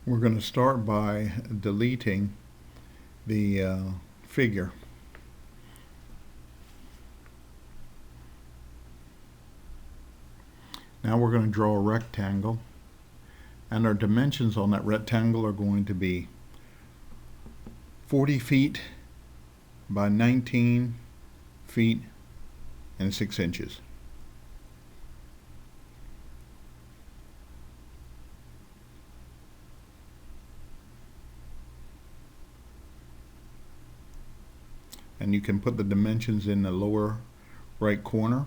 We're going to start by deleting the figure. Now we're going to draw a rectangle, and our dimensions on that rectangle are going to be 40 feet by 19 feet and 6 inches. And you can put the dimensions in the lower right corner.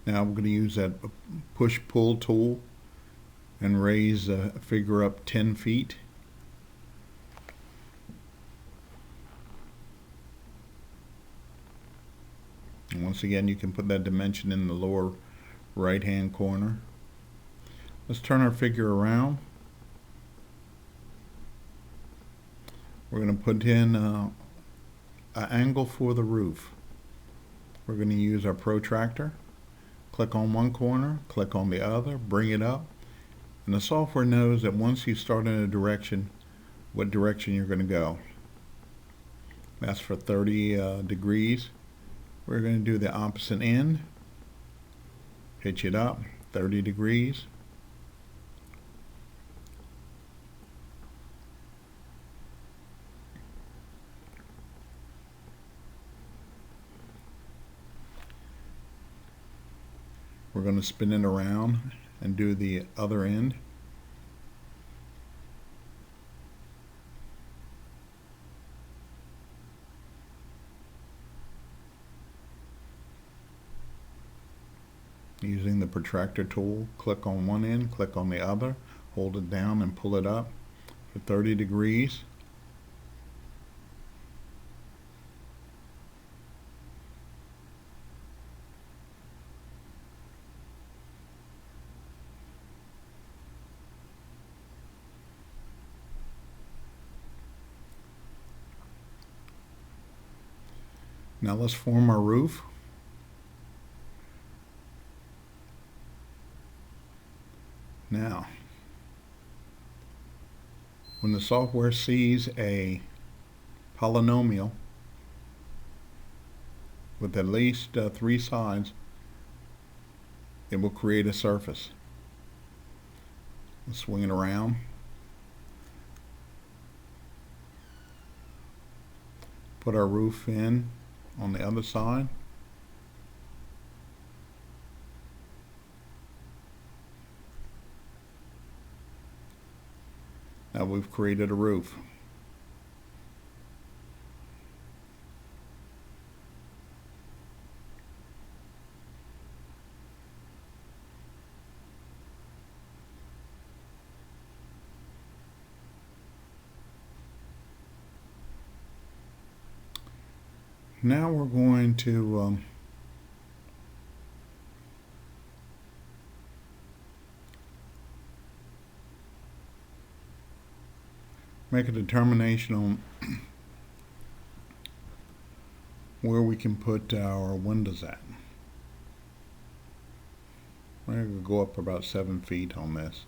Now we're going to use that push-pull tool and raise the figure up 10 feet. And once again, you can put that dimension in the lower right-hand corner. Let's turn our figure around. We're going to put in an angle for the roof. We're going to use our protractor. Click on one corner, click on the other, bring it up. And the software knows that once you start in a direction, what direction you're going to go. That's for 30 degrees. We're going to do the opposite end. Pitch it up 30 degrees. We're going to spin it around and do the other end. Using the protractor tool, click on one end, click on the other, hold it down and pull it up for 30 degrees. Now let's form our roof. Now, when the software sees a polynomial with at least 3 sides, it will create a surface. Let's swing it around. Put our roof in on the other side. Now we've created a roof. Now we're going to make a determination on where we can put our windows at. We're going to go up about 7 feet on this.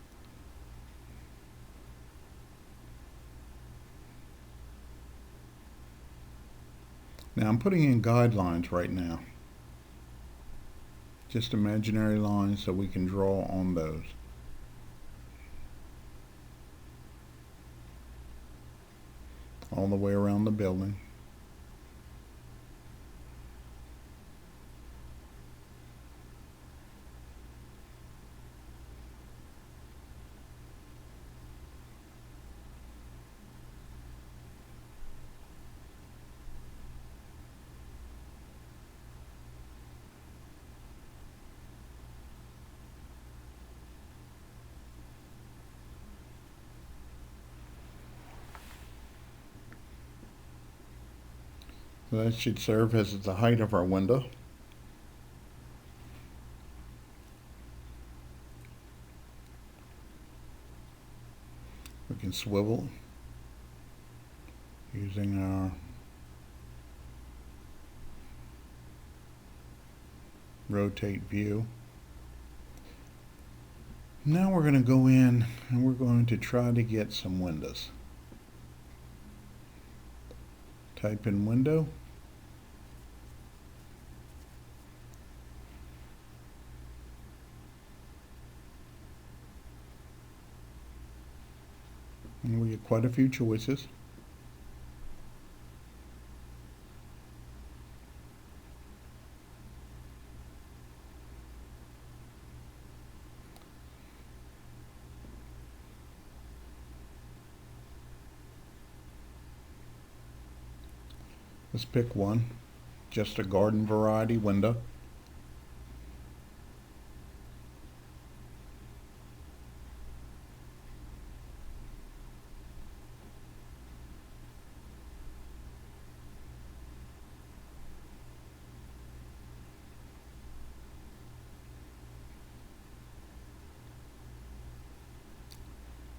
Now I'm putting in guidelines right now. Just imaginary lines so we can draw on those. All the way around the building. So that should serve as the height of our window. can swivel using our rotate view. Now we're going to go in and we're going to try to get some windows. Type in window. And we get quite a few choices. Let's pick one, just a garden variety window.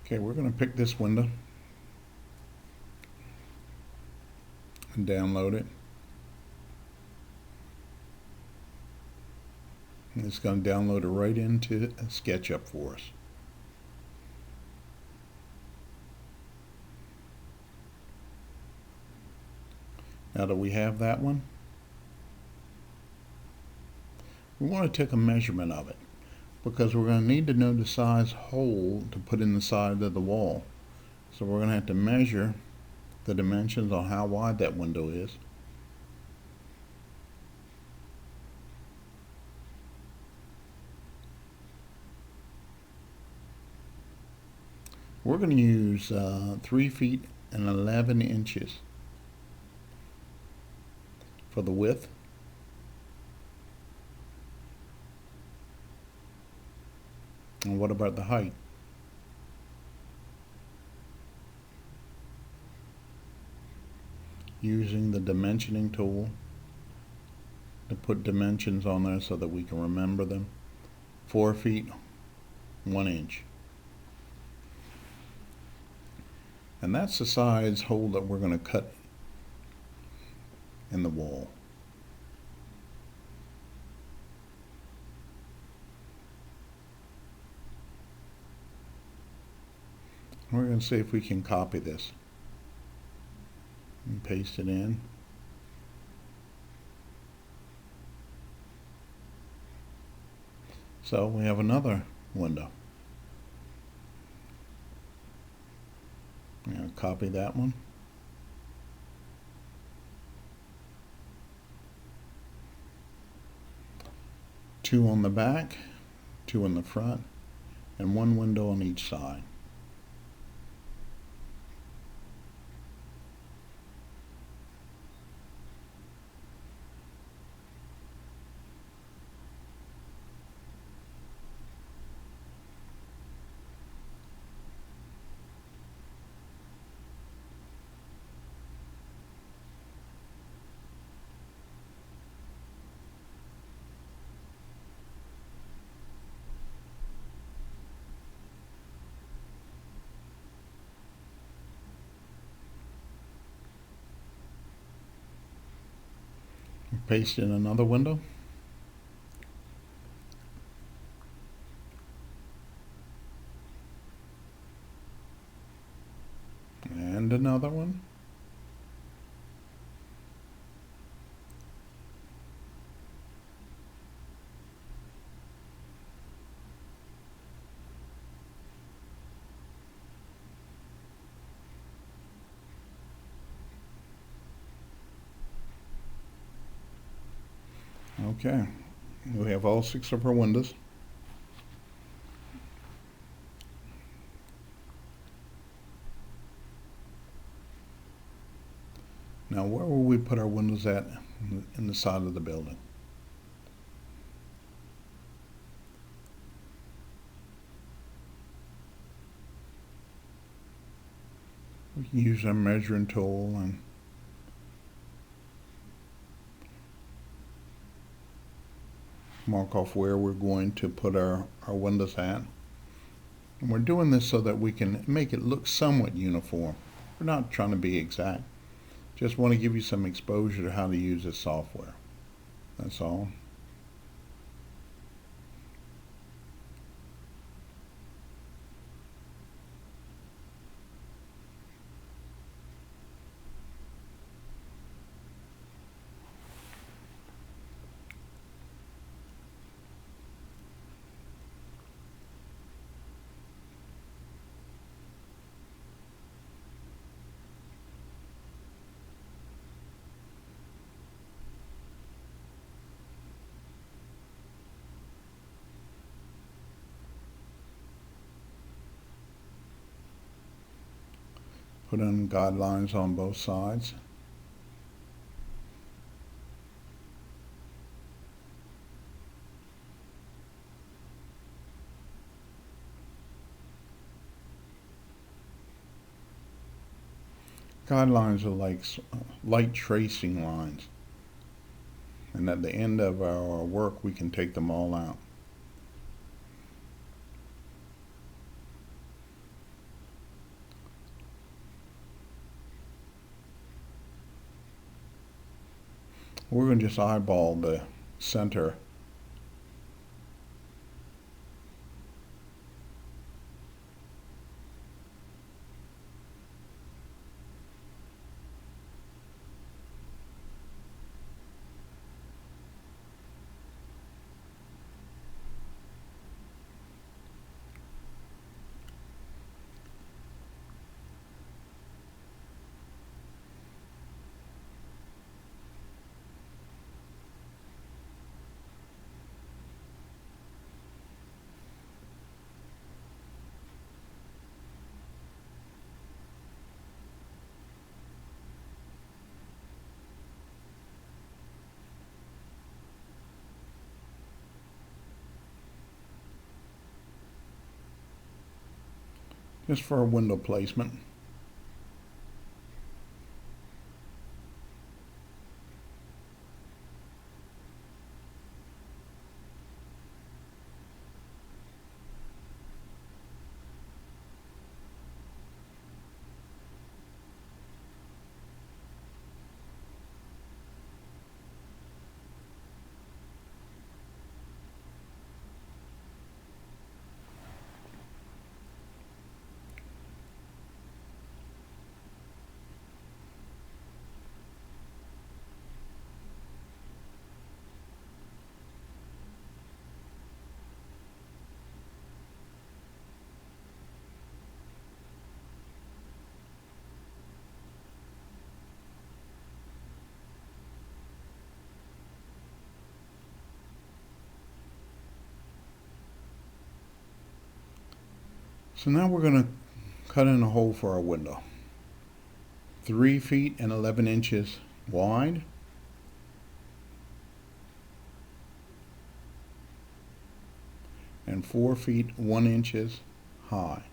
Okay, we're going to pick this window and download it. And it's going to download it right into SketchUp for us. Now that we have that one, we want to take a measurement of it because we're going to need to know the size hole to put in the side of the wall. So we're going to have to measure the dimensions on how wide that window is. We're going to use 3 feet and 11 inches for the width. And what about the height? Using the dimensioning tool to put dimensions on there so that we can remember them. 4 feet, 1 inch. And that's the size hole that we're going to cut in the wall. We're going to see if we can copy this and paste it in. So we have another window. I'm going to copy that one. Two on the back, 2 in the front, and 1 window on each side. Paste in another window. And another one. Okay, we have all 6 of our windows. Now where will we put our windows at in the side of the building? We can use our measuring tool and mark off where we're going to put our windows at. And we're doing this so that we can make it look somewhat uniform. We're not trying to be exact. Just want to give you some exposure to how to use this software. That's all. Put in guidelines on both sides. Guidelines are like light tracing lines. And at the end of our work, we can take them all out. We're going to just eyeball the center. Just for a window placement. So now we're going to cut in a hole for our window. 3 feet and 11 inches wide. And 4 feet 1 inches high.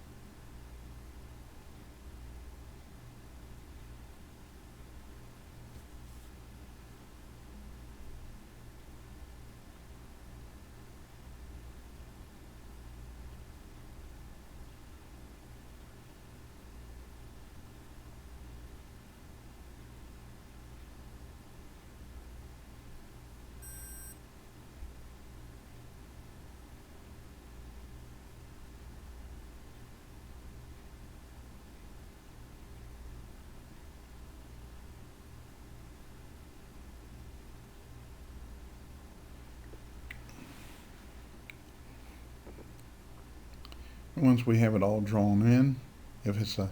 Once we have it all drawn in, if it's a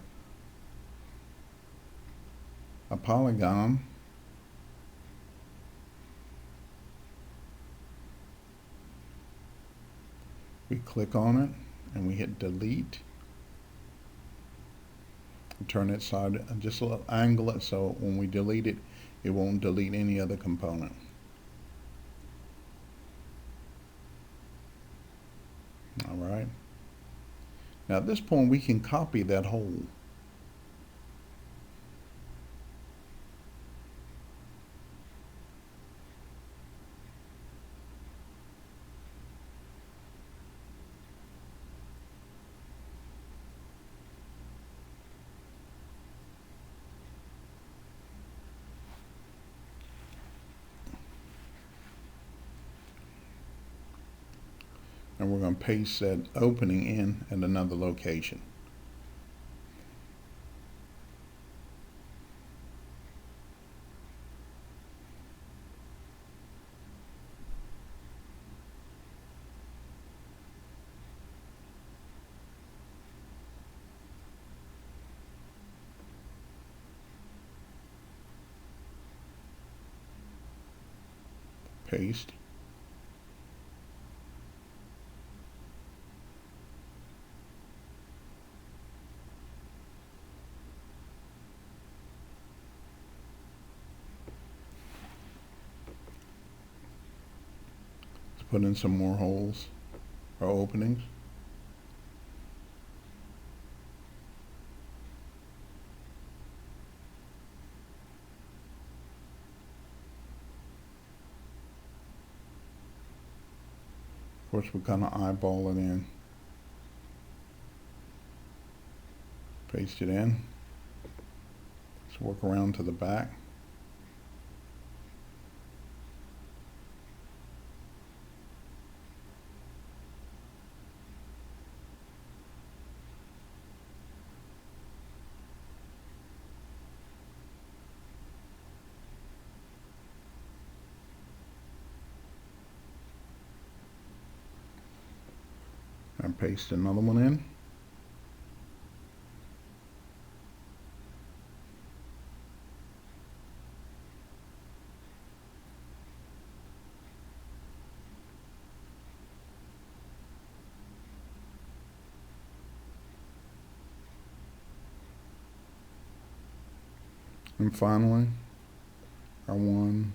polygon, we click on it and we hit delete. Turn it side, just a little angle it so when we delete it, it won't delete any other component. All right. Now at this point we can copy that hole. and we're going to paste that opening in at another location. Paste. Let's put in some more holes or openings. Of course, we kind of eyeball it in. Paste it in. Let's work around to the back. And paste another one in. And finally, our one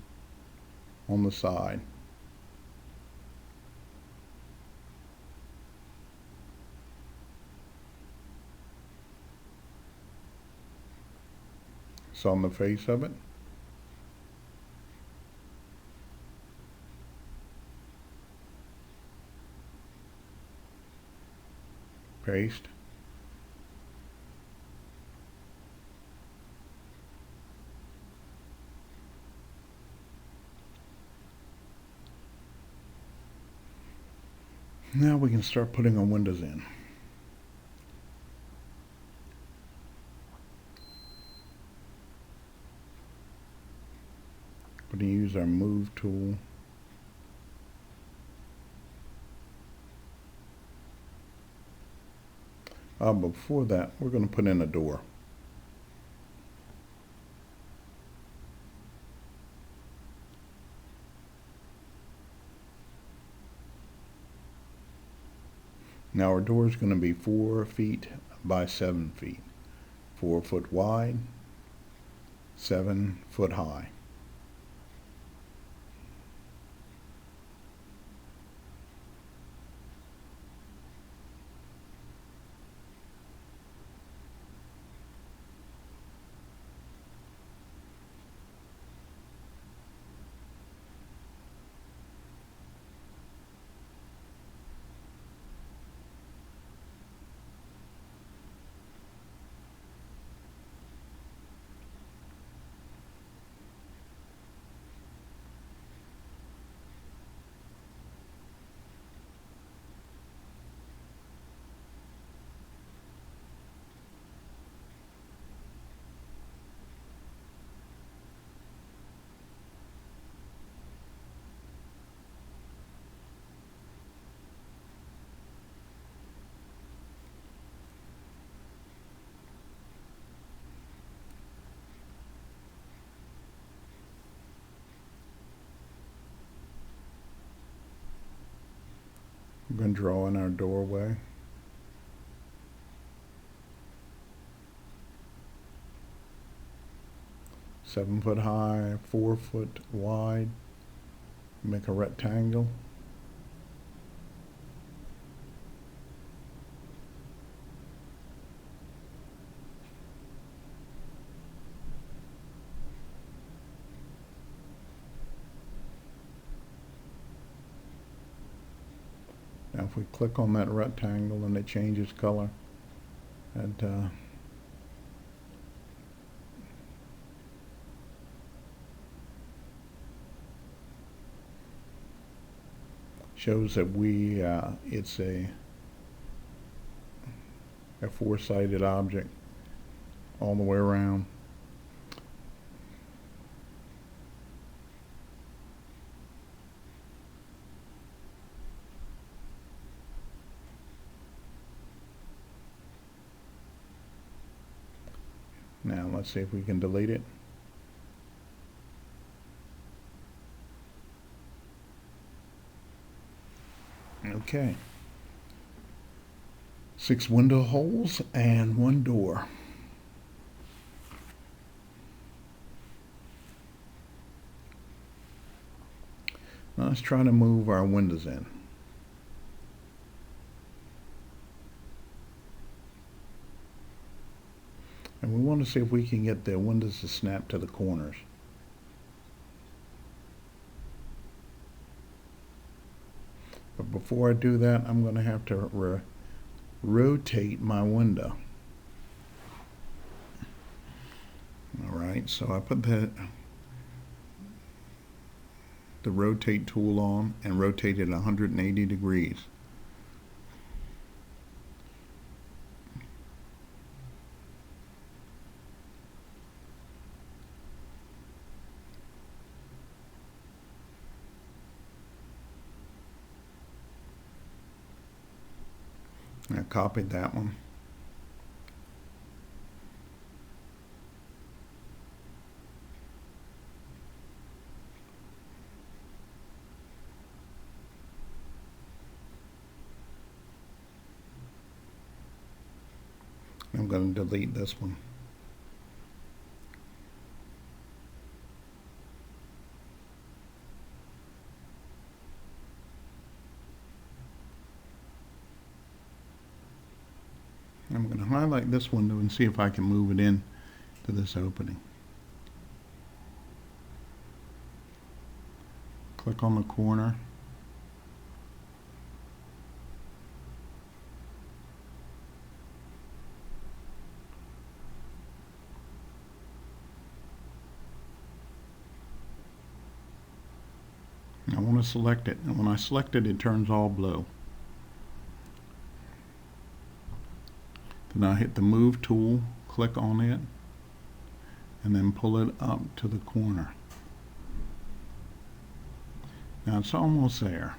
on the side. It's on the face of it. Paste. Now we can start putting our windows in. We're going to use our move tool. But before that, we're going to put in a door. Now our door is going to be 4 feet by 7 feet. 4 foot wide, 7 foot high. We're going to draw in our doorway. Seven foot high, 4 foot wide. Make a rectangle. Now if we click on that rectangle and it changes color, and shows that it's a four-sided object all the way around. Now let's see if we can delete it. Okay. 6 window holes and 1 door. Now let's try to move our windows in. And we want to see if we can get the windows to snap to the corners. But before I do that, I'm going to have to rotate my window. Alright, so I put the rotate tool on and rotate it 180 degrees. I copied that one. I'm going to delete this one. I'm going to highlight this window and see if I can move it in to this opening. Click on the corner. I want to select it, and when I select it, it turns all blue. Then I hit the move tool, click on it, and then pull it up to the corner. Now it's almost there.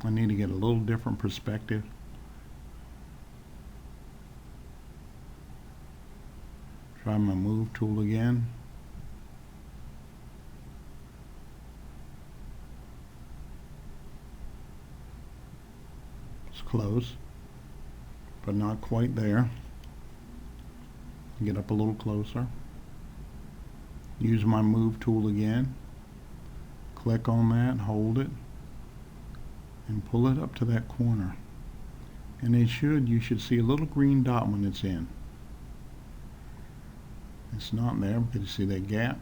I need to get a little different perspective. Try my move tool again. It's close, but not quite there. Get up a little closer. Use my move tool again. Click on that, hold it, and pull it up to that corner. And you should see a little green dot when it's in. It's not there because you see that gap.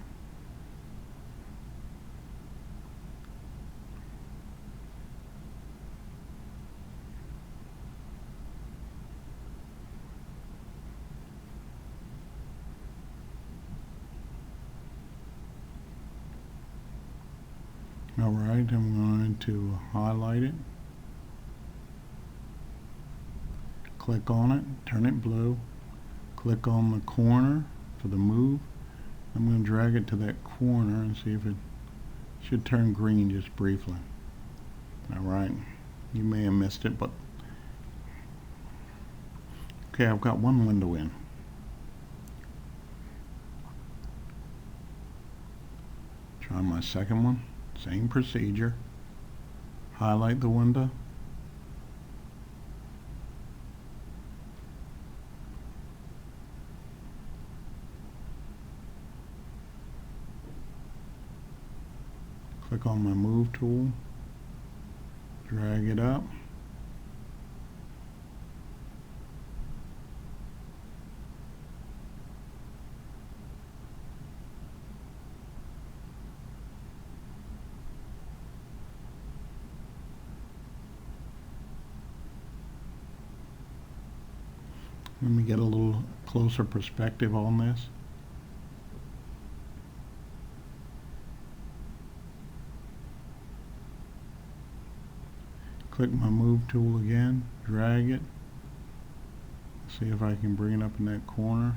Alright, I'm going to highlight it. Click on it, turn it blue. Click on the corner for the move. I'm going to drag it to that corner and see if it should turn green just briefly. Alright, you may have missed it, but okay, I've got one window in. Try my second one, same procedure. Highlight the window. Click on my move tool, drag it up. Let me get a little closer perspective on this. Click my move tool again, drag it, see if I can bring it up in that corner.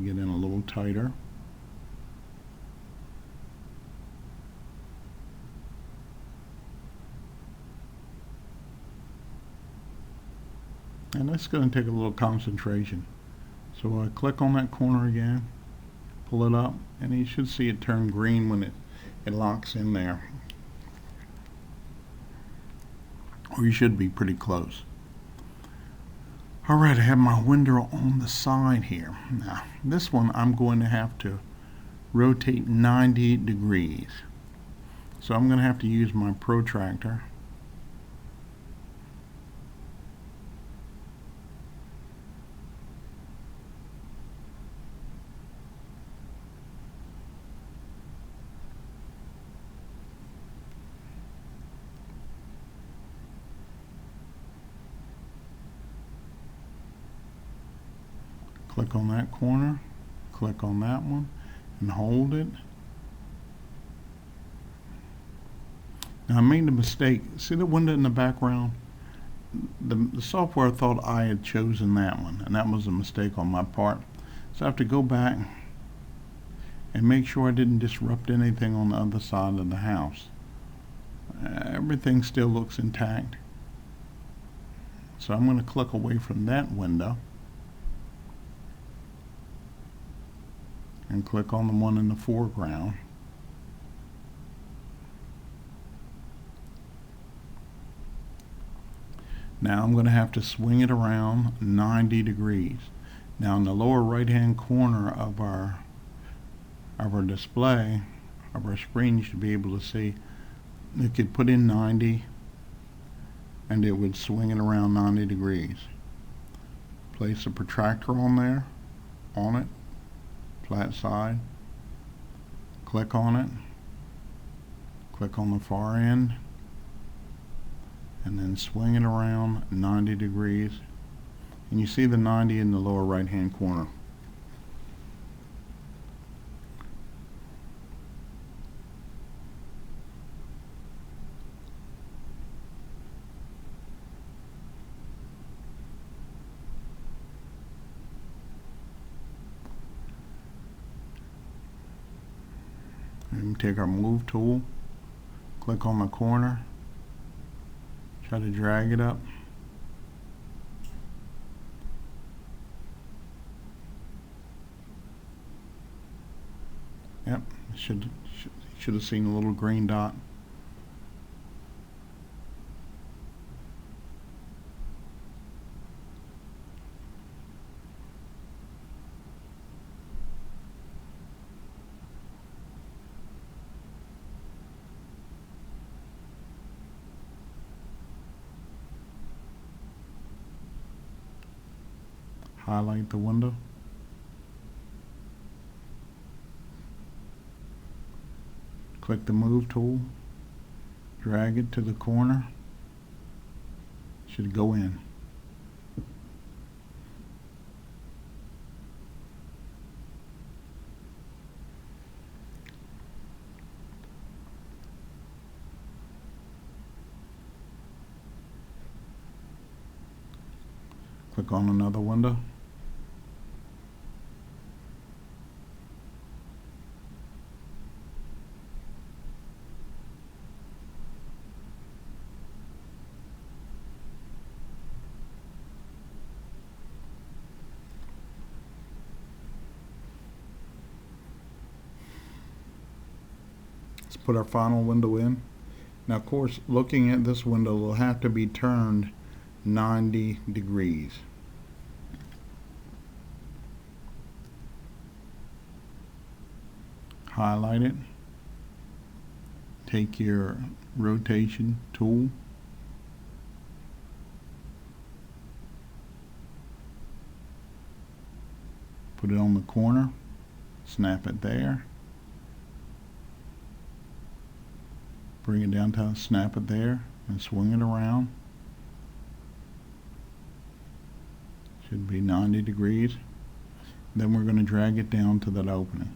Get in a little tighter. And that's going to take a little concentration. So I click on that corner again, pull it up, and you should see it turn green when it locks in there. Or you should be pretty close. Alright, I have my window on the side here. Now, this one I'm going to have to rotate 90 degrees. So I'm going to have to use my protractor. Click on that corner, click on that one, and hold it. Now I made a mistake. See the window in the background? The software thought I had chosen that one, and that was a mistake on my part. So I have to go back and make sure I didn't disrupt anything on the other side of the house. Everything still looks intact. So I'm going to click away from that window and click on the one in the foreground. Now I'm going to have to swing it around 90 degrees. Now in the lower right hand corner of our display, of our screen, you should be able to see you could put in 90 and it would swing it around 90 degrees. Place a protractor on there, on it, flat side, click on it, click on the far end, and then swing it around 90 degrees. And you see the 90 in the lower right hand corner. And take our move tool, click on the corner, try to drag it up. Yep, should have seen a little green dot. Highlight the window. Click the move tool, drag it to the corner, should go in. Click on another window. Let's put our final window in. Now of course, looking at this window will have to be turned 90 degrees. Highlight it. Take your rotation tool. Put it on the corner. Snap it there. Bring it down to snap it there and swing it around. Should be 90 degrees. Then we're going to drag it down to that opening.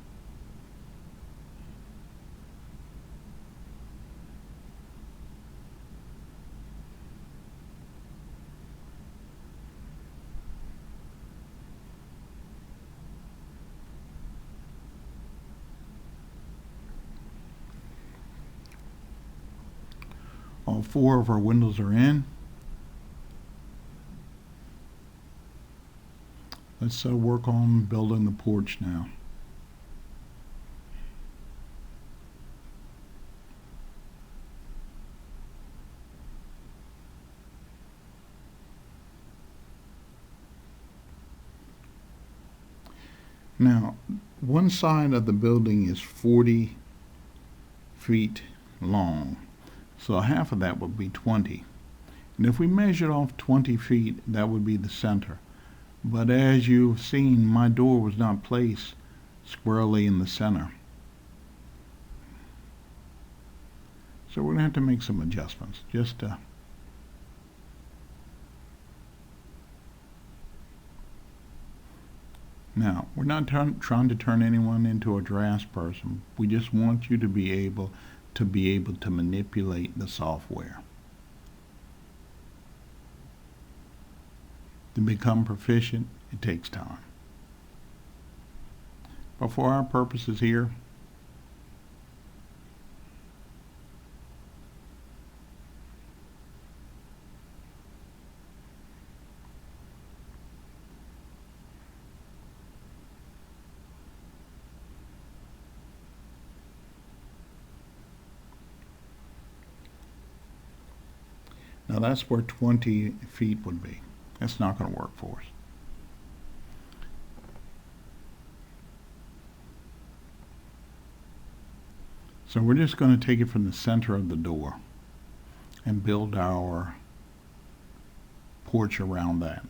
All 4 of our windows are in. Let's work on building the porch now. Now, one side of the building is 40 feet long, so half of that would be 20. And if we measured off 20 feet, that would be the center. But as you've seen, my door was not placed squarely in the center. So we're going to have to make some adjustments just to Now, we're not trying to turn anyone into a drafts person. We just want you to be able to manipulate the software. To become proficient, it takes time. But for our purposes here, now that's where 20 feet would be. That's not going to work for us. So we're just going to take it from the center of the door and build our porch around that.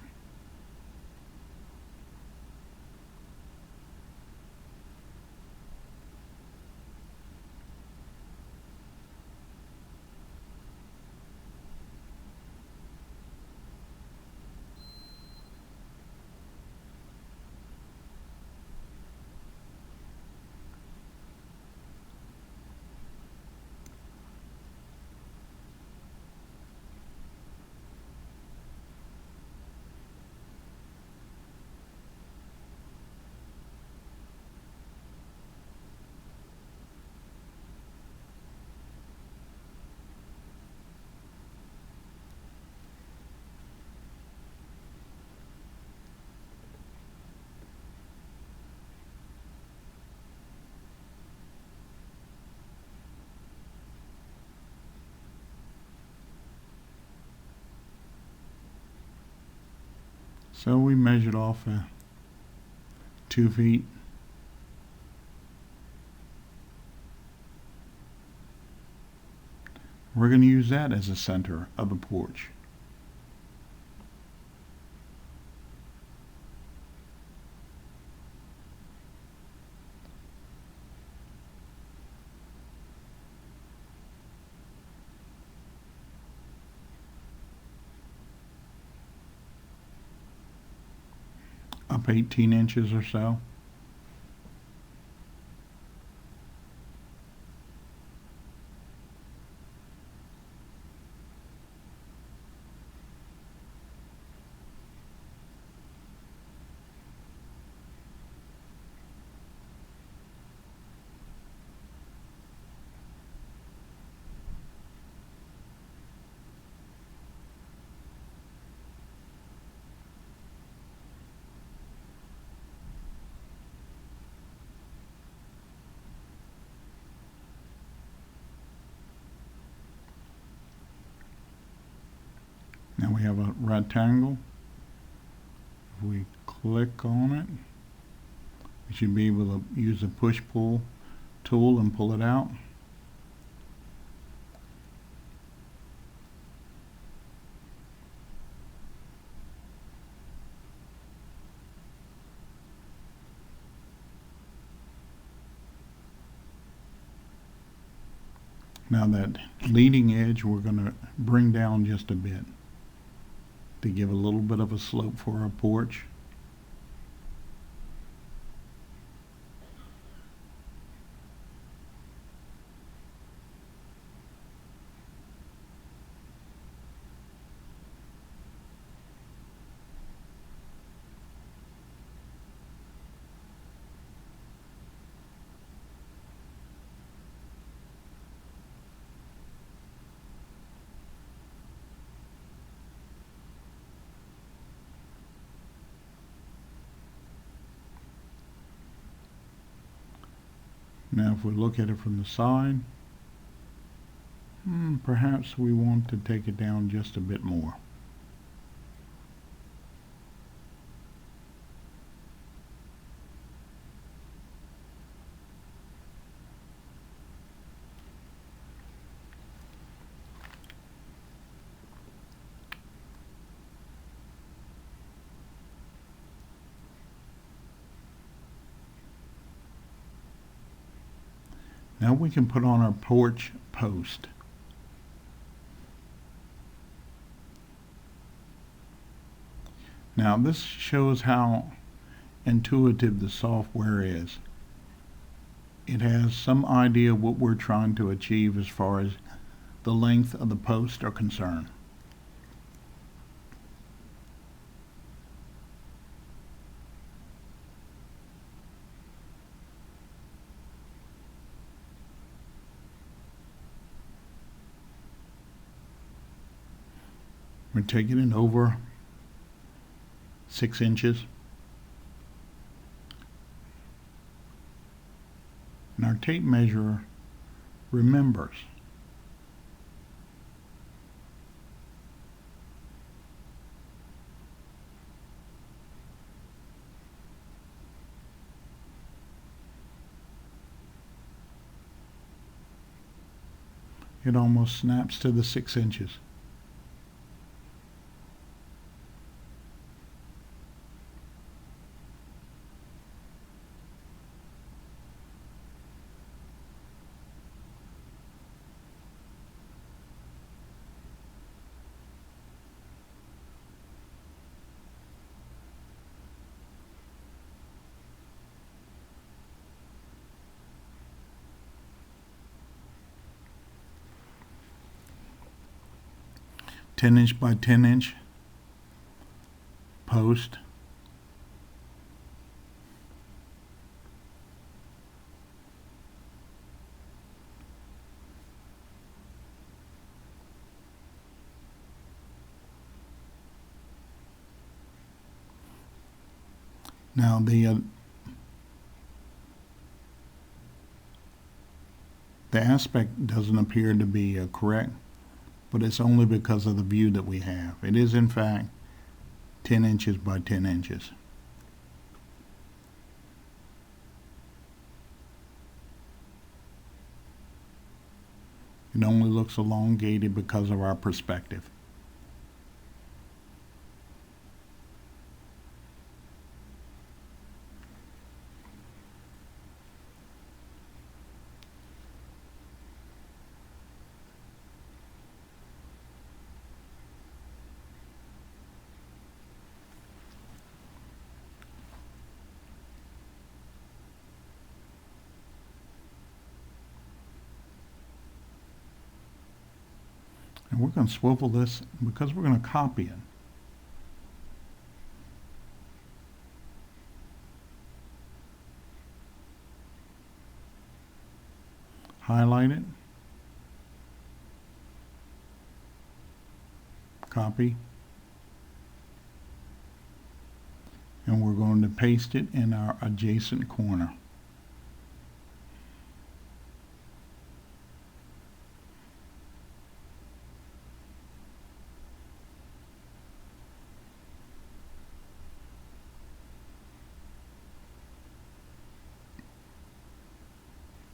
So we measured off 2 feet. We're going to use that as the center of the porch. Up 18 inches or so. Now we have a rectangle. If we click on it, we should be able to use the push-pull tool and pull it out. Now that leading edge we're going to bring down just a bit to give a little bit of a slope for our porch. Now if we look at it from the side, perhaps we want to take it down just a bit more. Now we can put on our porch post. Now this shows how intuitive the software is. It has some idea of what we're trying to achieve as far as the length of the posts are concerned. We're taking it over 6 inches. And our tape measure remembers. It almost snaps to the 6 inches. "10" by 10" post. Now the aspect doesn't appear to be correct, but it's only because of the view that we have. It is in fact 10 inches by 10 inches. It only looks elongated because of our perspective. And we're going to swivel this because we're going to copy it. Highlight it. Copy. And we're going to paste it in our adjacent corner.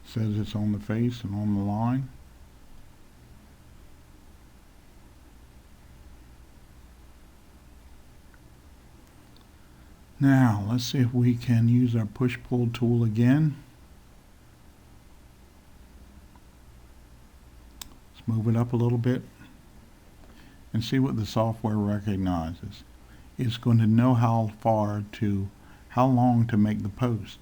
Says it's on the face and on the line. Now let's see if we can use our push-pull tool again. Let's move it up a little bit and see what the software recognizes. It's going to know how long to make the post.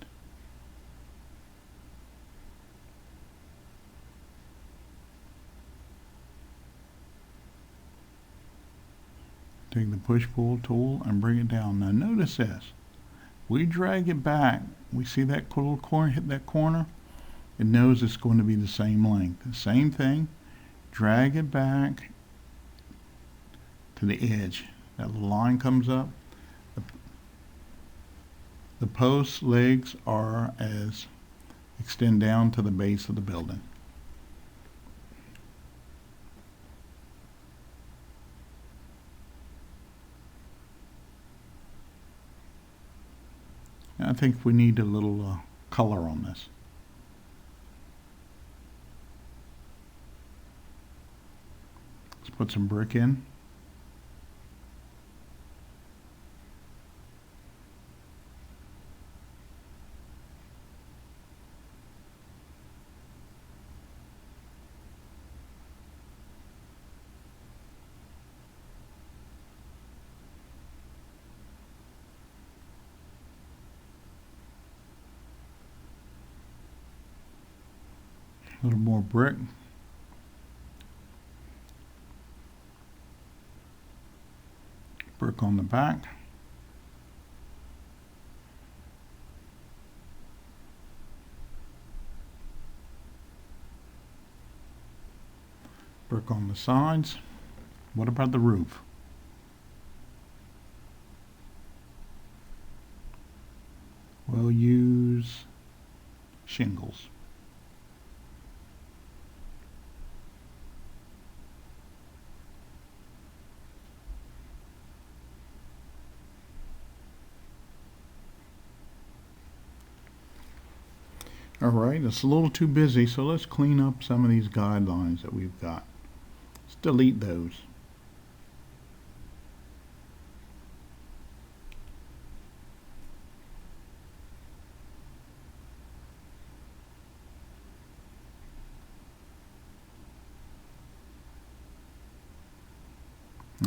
Take the push-pull tool and bring it down. Now notice this. We drag it back. We see that little corner hit that corner. It knows it's going to be the same length. The same thing. Drag it back to the edge. That little line comes up. The post legs extend down to the base of the building. I think we need a little color on this. Let's put some brick in. A little more brick. Brick on the back. Brick on the sides. What about the roof? We'll use shingles. Alright, it's a little too busy, so let's clean up some of these guidelines that we've got. Let's delete those.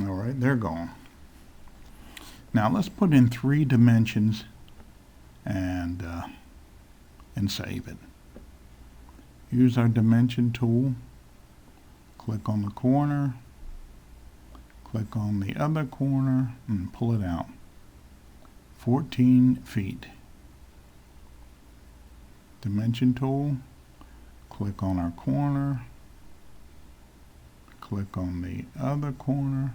Alright, they're gone. Now let's put in 3 dimensions and save it. Use our dimension tool, click on the corner, click on the other corner and pull it out. 14 feet. Dimension tool, click on our corner, click on the other corner.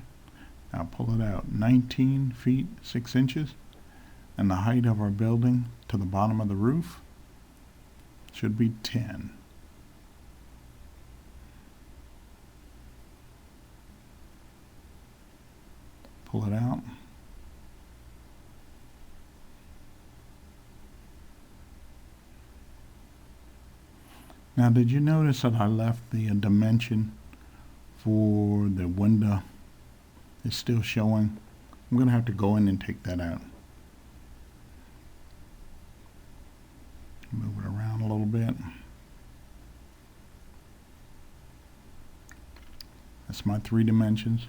Now pull it out. 19 feet 6 inches, and the height of our building to the bottom of the roof should be 10. Pull it out. Now, did you notice that I left the dimension for the window is still showing? I'm going to have to go in and take that out. Move it around a little bit. That's my 3 dimensions.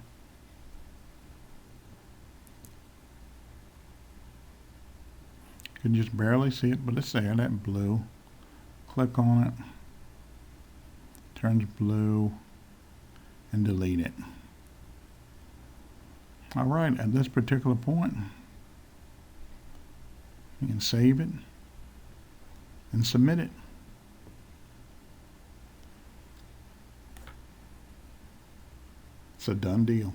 You can just barely see it, but it's there, that blue. Click on it. Turns blue and delete it. Alright, at this particular point, you can save it and submit it. It's a done deal.